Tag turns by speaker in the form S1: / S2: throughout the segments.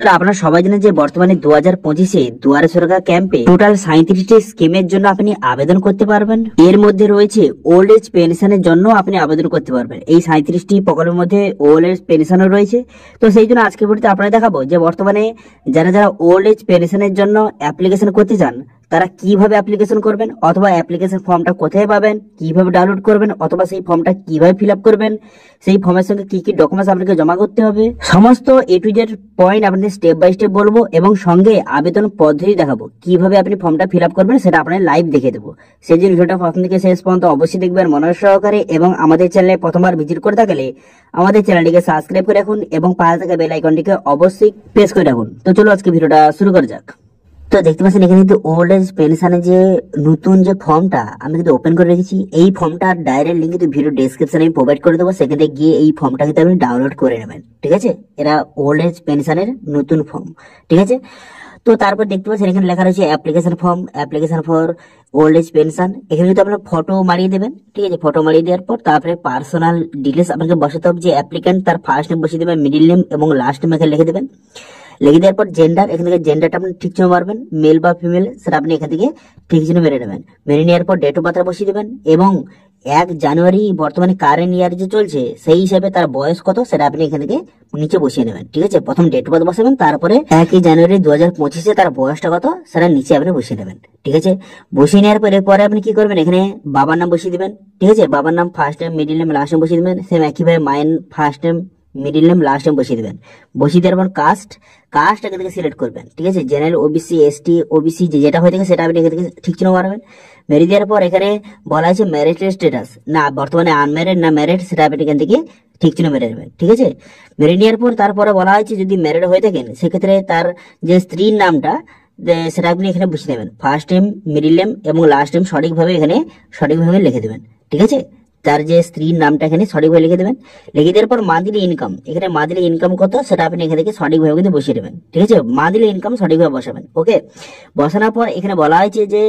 S1: আপনারা সবাই জানেন যে বর্তমানে 2025-এ দুয়ারে সরকার ক্যাম্পে টোটাল 37টি স্কিমের জন্য আপনি আবেদন করতে পারবেন। এর মধ্যে রয়েছে ওল্ড এজ পেনশনের জন্য আপনি আবেদন করতে পারবেন। এই 37টি প্রকল্পের মধ্যে ওল্ড এজ পেনশনও রয়েছে। তো সেই জন্য আজকের ভিডিওতে আপনারা দেখাবো যে বর্তমানে যারা যারা ওল্ড এজ পেনশনের জন্য অ্যাপ্লিকেশন করতে চান তারা কিভাবে অ্যাপ্লিকেশন করবেন, অথবা অ্যাপ্লিকেশন ফর্মটা কোথায় পাবেন, কিভাবে ডাউনলোড করবেন, অথবা সেই ফর্মটা কিভাবে ফিল আপ করবেন, সেই ফর্মের সঙ্গে কি কি ডকুমেন্টস আপনাকে জমা করতে হবে, সমস্ত এ টু জেড পয়েন্ট আপনাদের স্টেপ বাই স্টেপ বলবো এবং সঙ্গে আবেদন পদ্ধতি দেখাবো। কিভাবে আপনি ফর্মটা ফিল আপ করবেন সেটা আপনাদের লাইভ দেখে দেবো। সেই জন্য ভিডিওটা প্রথম থেকে শেষ পর্যন্ত অবশ্যই দেখবেন মনোযোগ সহকারে, এবং আমাদের চ্যানেলে প্রথমবার ভিজিট করে থাকলে আমাদের চ্যানেলটিকে সাবস্ক্রাইব করে রাখুন এবং পাশে থাকা বেল আইকনটিকে অবশ্যই প্রেস করে রাখুন। তো চলো আজকে ভিডিওটা শুরু করা যাক। তো দেখতে পাচ্ছেন এখানে কিন্তু ওল্ড এজ পেনশনের যে নতুন যে ফর্মটা আমি কিন্তু ওপেন করে রেখেছি। এই ফর্মটার ডাইরেক্ট লিঙ্ক কিন্তু ভিডিও ডেসক্রিপশনে আমি প্রোভাইড করে দেবো, সেখানে গিয়ে এই ফর্মটা কিন্তু আপনি ডাউনলোড করে নেবেন। ঠিক আছে, এরা ওল্ড এজ পেনশনের নতুন ফর্ম। ঠিক আছে, তো তারপর দেখতে পাচ্ছেন এখানে লেখা রয়েছে application form, application for old age pension. এখানে কিন্তু আপনার ফটো মারিয়ে দেবেন। ঠিক আছে, ফটো মারিয়ে দেওয়ার পর তারপরে পার্সোনাল ডিটেলস আপনাকে বসাতে হবে। যে অ্যাপ্লিক্যান্ট তার ফার্স্ট নেম বসিয়ে দেবেন, মিডিল নেম এবং লাস্ট নেম এখানে লিখে দেবেন। লিখে দেওয়ার পর জেন্ডার, এখান থেকে জেন্ডারটা আপনি ঠিক চিহ্ন মারবেন, মেল বা ফিমেল সেটা আপনি এখান থেকে ঠিক চিহ্ন মেরে নেবেন। মেরে নেওয়ার পর ডেট অফ বার্থ বসিয়ে দেবেন এবং 1 জানুয়ারি বর্তমানে কারেন্ট ইয়ার যে চলছে সেই হিসাবে তার বয়স কত সেটা আপনি এখান থেকে নিচে বসিয়ে নেবেন। ঠিক আছে, প্রথম ডেট অফ বার্থ বসাবেন, তারপরে 1 জানুয়ারি 2025-এ তার বয়সটা কত সেটা নিচে আপনি বসিয়ে নেবেন। ঠিক আছে, বসিয়ে নেওয়ার পরে আপনি কি করবেন, এখানে বাবার নাম বসিয়ে দিবেন। ঠিক আছে, বাবার নাম first name, middle name, last name বসিয়ে দিবেন। সেম একইভাবে মায়ের first name, middle name, last name বসিয়ে দিবেন। বসিয়ে দেওয়ার পর কাস্ট এখান থেকে সিলেক্ট করবেন। ঠিক আছে, জেনারেল, ওবিসি, এসটি, ওবিসি যেটা হয়ে থাকে সেটা আপনি এখান থেকে ঠিক চিহ্ন মারবেন। মেরে দেওয়ার পর এখানে বলা আছে ম্যারিটাল স্ট্যাটাস, না বর্তমানে আনম্যারিড না ম্যারিড সেটা আপনি এখান থেকে ঠিক চিহ্ন মেরে নেবেন। ঠিক আছে, মেরে নেওয়ার পর তারপরে বলা হয়েছে যদি ম্যারিড হয়ে থাকেন সেক্ষেত্রে তার যে স্ত্রীর নামটা সেটা আপনি এখানে বসিয়ে নেবেন। ফার্স্ট নেম, মিডিল নেম এবং লাস্ট নেম সঠিকভাবে লিখে দেবেন। ঠিক আছে, তার যে স্ত্রীর নামটা এখানে সঠিকভাবে লিখে দেবেন। লিখে দেওয়ার পর মান্থলি ইনকাম, এখানে মান্থলি ইনকাম কত সেটা আপনি এখান থেকে সঠিকভাবে কিন্তু বসিয়ে দেবেন। ঠিক আছে, মান্থলি ইনকাম সঠিকভাবে বসাবেন। ওকে, বসানোর পর এখানে বলা হয়েছে যে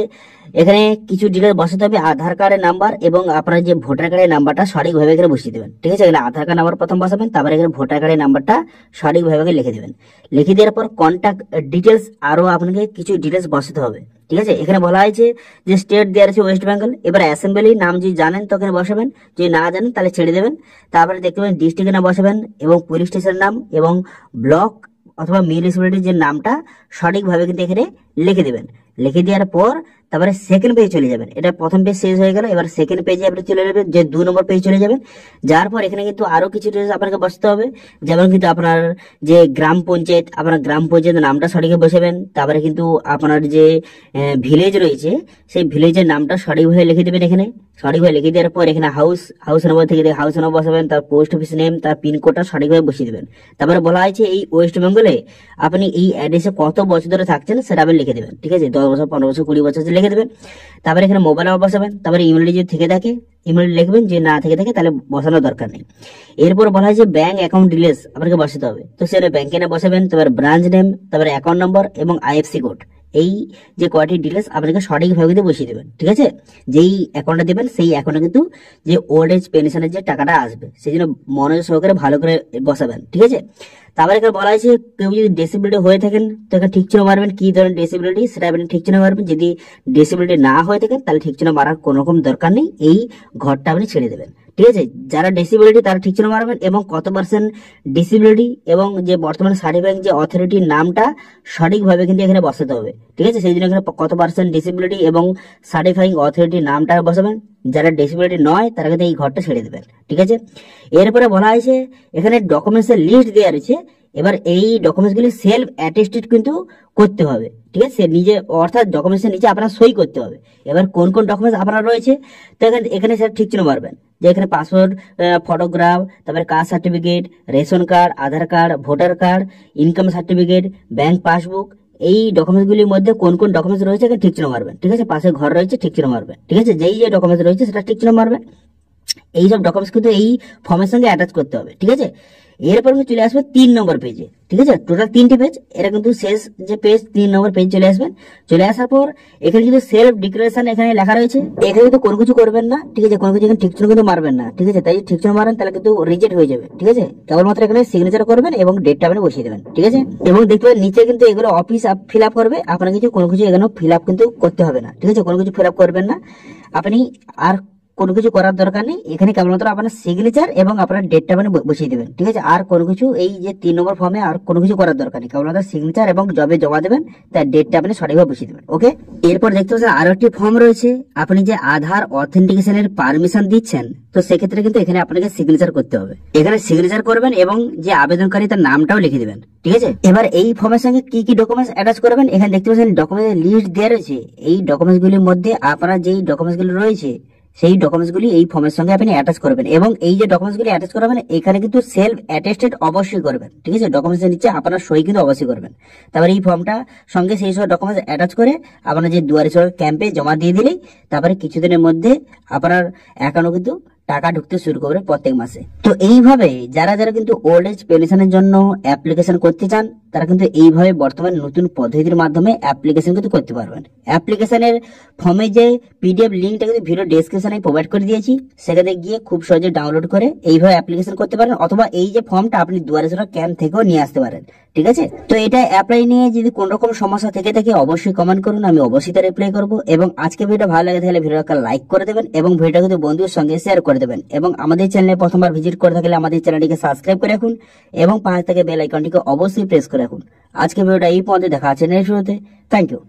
S1: এখানে কিছু ডিটেলস বসাতে হবে, আধার কার্ডের নাম্বার এবং আপনার যে ভোটার কার্ডের নাম্বারটা সঠিকভাবে এখানে বসিয়ে দেবেন। ঠিক আছে, এখানে আধার কার্ড নাম্বার প্রথম বসাবেন, তারপরে এখানে ভোটার কার্ডের নাম্বারটা সঠিকভাবে লিখে দেবেন। লিখে দেওয়ার পর কন্ট্যাক্ট ডিটেলস আরো আপনাকে কিছু ডিটেলস বসাতে হবে। ঠিক আছে, এখানে বলা হয়েছে যে স্টেট দেওয়া আছে ওয়েস্ট বেঙ্গল। এবার অ্যাসেম্বলি নাম যদি জানেন তো এখানে বসাবেন, যদি না জানেন তাহলে ছেড়ে দেবেন। তারপরে দেখতে পাবেন ডিস্ট্রিক্টের নাম বসাবেন এবং পুলিশ স্টেশনের নাম এবং ব্লক অথবা মিউনিসিপ্যালিটির যে নামটা সঠিকভাবে কিন্তু এখানে লিখে দেবেন। লিখে দেওয়ার পর তারপরে সেকেন্ড পেজে চলে যাবেন। এটা প্রথম পেজ শেষ হয়ে গেল, এবার সেকেন্ড পেজে আপনি চলে যাবেন, যে 2 নম্বর পেজ চলে যাবেন। যার পর এখানে কিন্তু আরো কিছু ডিটেলস আপনাকে বসাতে হবে, যেমন কিন্তু আপনার যে গ্রাম পঞ্চায়েত, আপনার গ্রাম পঞ্চায়েতের নামটা সঠিকভাবে বসাবেন। তারপরে কিন্তু আপনার যে ভিলেজ রয়েছে সেই ভিলেজের নামটা সঠিকভাবে লিখে দেবেন। এখানে সঠিকভাবে লিখে দেওয়ার পর এখানে হাউস নম্বর থেকে হাউস নম্বর বসাবেন, তার পোস্ট অফিস নেম, তার পিনকোডটা সঠিকভাবে বসিয়ে দেবেন। তারপরে বলা হয়েছে এই ওয়েস্ট বেঙ্গলে আপনি এই অ্যাড্রেসে কত বছর ধরে থাকছেন সেটা আপনি লিখে দেবেন। ঠিক আছে, 10 বছর, 15 বছর, 20 বছর লিখে দেবেন। তারপরে এখানে মোবাইল নাম্বার বসাবেন। তারপরে ইমেল যদি থেকে থাকে ইমেল লিখবেন, যে না থেকে থাকে তাহলে বসানোর দরকার নেই। এরপর বলা হয়েছে ব্যাংক অ্যাকাউন্ট ডিটেলস আপনাকে বসাতে হবে। তো সেটা ব্যাংকের নাম বসাবেন, তারপর ব্রাঞ্চ নেম, তারপরে অ্যাকাউন্ট নম্বর এবং আইএফসি কোড। এই যে কয়টি ডিটেলস আপনাকে সঠিকভাবে কিন্তু বসিয়ে দেবেন। ঠিক আছে, যেই অ্যাকাউন্টটা দেবেন সেই অ্যাকাউন্টে কিন্তু যে ওল্ড এজ পেনশনের যে টাকাটা আসবে সেই জন্য মনোযোগ সহকারে ভালো করে বসাবেন। ঠিক আছে, তারপরে এখানে বলা হয়েছে কেউ যদি ডিসেবিলিটি হয়ে থাকেন তো এখানে ঠিক চিহ্ন মারবেন, কি ধরনের ডিসেবিলিটি সেটা আপনি ঠিক চিহ্ন মারবেন। যদি ডিসেবিলিটি না হয়ে থাকেন তাহলে ঠিক চিহ্ন মারার কোনো রকম দরকার নেই, এই ঘরটা আপনি ছেড়ে দেবেন। ঠিক আছে, যারা ডিসেবিলিটি তারা ঠিক চিহ্ন মারবেন এবং কত পার্সেন্ট ডিসেবিলিটি এবং যে বর্তমানে সার্টিফাইং যে অথরিটির নামটা সঠিকভাবে কিন্তু এখানে বসাতে হবে। ঠিক আছে, সেই জন্য এখানে কত পার্সেন্ট ডিসেবিলিটি এবং সার্টিফাইং অথরিটির নামটা বসাবেন। যারা ডিসেবিলিটি নয় তারা কিন্তু এই ঘরটা ছেড়ে দেবেন। ঠিক আছে, এরপরে বলা হয়েছে এখানে ডকুমেন্টসের লিস্ট দেওয়া রয়েছে। এবার এই ডকুমেন্টস গুলি সেলফ অ্যাটেস্টেড কিন্তু করতে হবে। ঠিক আছে, নিজে অর্থাৎ ডকুমেন্টসের নিচে আপনার সই করতে হবে। এবার কোন কোন ডকুমেন্টস আপনার রয়েছে তো এখানে স্যার ঠিক চিহ্ন মারবেন, যে এখানে পাসপোর্ট, ফটোগ্রাফ, তারপরে caste certificate, ration card, Aadhaar card, voter card, income certificate, bank passbook. এই ডকুমেন্টসগুলির মধ্যে কোন কোন ডকুমেন্টস রয়েছে এখানে ঠিক চিহ্ন মারবেন। ঠিক আছে, পাশে ঘর রয়েছে ঠিক চিহ্ন মারবেন। ঠিক আছে, যেই যে ডকুমেন্টস রয়েছে সেটা ঠিক চিহ্ন মারবেন। এইসব ডকুমেন্টস কিন্তু এই ফর্মের সঙ্গে অ্যাটাচ করতে হবে। ঠিক আছে, এরপর কিন্তু চলে আসবে 3 নম্বর পেজে। ঠিক আছে, টোটাল 3টে পেজ, এটা কিন্তু শেষ যে পেজ 3 নম্বর পেজ চলে আসবেন। চলে আসার পর এখানে কিন্তু সেলফ ডিক্লারেশন এখানে লেখা রয়েছে, এখানে কিন্তু কোনো কিছু করবেন না। ঠিক আছে, কোনো কিছু এখানে ঠিক চিহ্ন কিন্তু মারবেন না। ঠিক আছে, তাই ঠিক চিহ্ন মারেন তাহলে কিন্তু রিজেক্ট হয়ে যাবে। ঠিক আছে, কেবলমাত্র এখানে সিগনেচার করবেন এবং ডেটটা আপনি বসিয়ে দেবেন। ঠিক আছে, এবং দেখতে পাবেন নিচে কিন্তু এগুলো অফিস ফিল আপ করবে, আপনার কিছু কোনো কিছু এখানে ফিল আপ কিন্তু করতে হবে না। ঠিক আছে, কোনো কিছু ফিল আপ করবেন না আপনি, আর কোনো কিছু করার দরকার নেই। এখানে কেবলমাত্র আপনার সিগনেচার এবং আপনার ডেটটা মানে বসিয়ে দেবেন। ঠিক আছে, আর কোনো কিছু এই যে 3 নম্বর ফর্মে আর কোনো কিছু করার দরকার নেই, কেবলমাত্র সিগনেচার এবং জবে জমা দেবেন, তার ডেটটা আপনি সঠিকভাবে বসিয়ে দেবেন। ওকে, এরপর দেখতে পাচ্ছেন আরো একটি ফর্ম রয়েছে, আপনি যে আধার অথেন্টিকেশনের পারমিশন দিচ্ছেন, তো সেক্ষেত্রে কিন্তু এখানে আপনাকে সিগনেচার করতে হবে। এখানে সিগনেচার করবেন এবং যে আবেদনকারী তার নামটাও লিখে দিবেন। ঠিক আছে, এবার এই ফর্মের সঙ্গে কি কি ডকুমেন্টস অ্যাটাচ করবেন, এখানে দেখতে পাচ্ছেন ডকুমেন্টের লিস্ট দেওয়া রয়েছে। এই ডকুমেন্টস গুলির মধ্যে আপনার যেই ডকুমেন্টস গুলি রয়েছে সেই ডকুমেন্টস গুলি এই ফর্মের সঙ্গে আপনি অ্যাটাচ করবেন, এবং এই যে ডকুমেন্টস গুলি অ্যাটাচ করবেন এখানে কিন্তু সেলফ অ্যাটেস্টেড অবশ্যই করবেন। ঠিক আছে, ডকুমেন্টস এর নিচে আপনার সই কিন্তু অবশ্যই করবেন। তারপরে এই ফর্মটা সঙ্গে সেই সব ডকুমেন্টস অ্যাটাচ করে আপনার যে দুয়ারে সরকার ক্যাম্পে জমা দিয়ে দিলেই তারপরে কিছুদিনের মধ্যে আপনার অ্যাকাউন্টে কিন্তু টাকা ঢুকতে শুরু করবে প্রত্যেক মাসে। তো এইভাবে যারা যারা কিন্তু ওল্ড এজ পেনশনের জন্য অ্যাপ্লিকেশন করতে চান তারা কিন্তু এইভাবে বর্তমান নতুন পদ্ধতির মাধ্যমে অ্যাপ্লিকেশন কিন্তু করতে পারবেন। অ্যাপ্লিকেশনের ফর্মে যে পিডিএফ লিঙ্কটা কিন্তু ভিডিও ডেসক্রিপশনে প্রোভাইড করে দিয়েছি, সেখানে গিয়ে খুব সহজে ডাউনলোড করে এইভাবে অ্যাপ্লিকেশন করতে পারেন, অথবা এই যে ফর্মটা আপনি দুয়ারে সরকার ক্যাম্প থেকেও নিয়ে আসতে পারেন। ঠিক আছে, তো এটা অ্যাপ্লাই নিয়ে যদি কোন রকম সমস্যা থেকে থাকে অবশ্যই কমেন্ট করুন, আমি অবশ্যই তার রিপ্লাই করবো। এবং আজকে ভিডিও ভালো লাগে তাহলে ভিডিওটা লাইক করে দেবেন এবং ভিডিওটা কিন্তু বন্ধুদের সঙ্গে শেয়ার করে দেবেন, এবং আমাদের চ্যানেলে প্রথমবার ভিজিট করে থাকলে আমাদের চ্যানেলটিকে সাবস্ক্রাইব করে রাখুন এবং পাশে থেকে বেল আইকনটিকে অবশ্যই প্রেস করে রাখুন। আজকে ভিডিওটা এই পর্যন্ত, দেখা আছে নেক্সট ভিডিওতে। Thank you.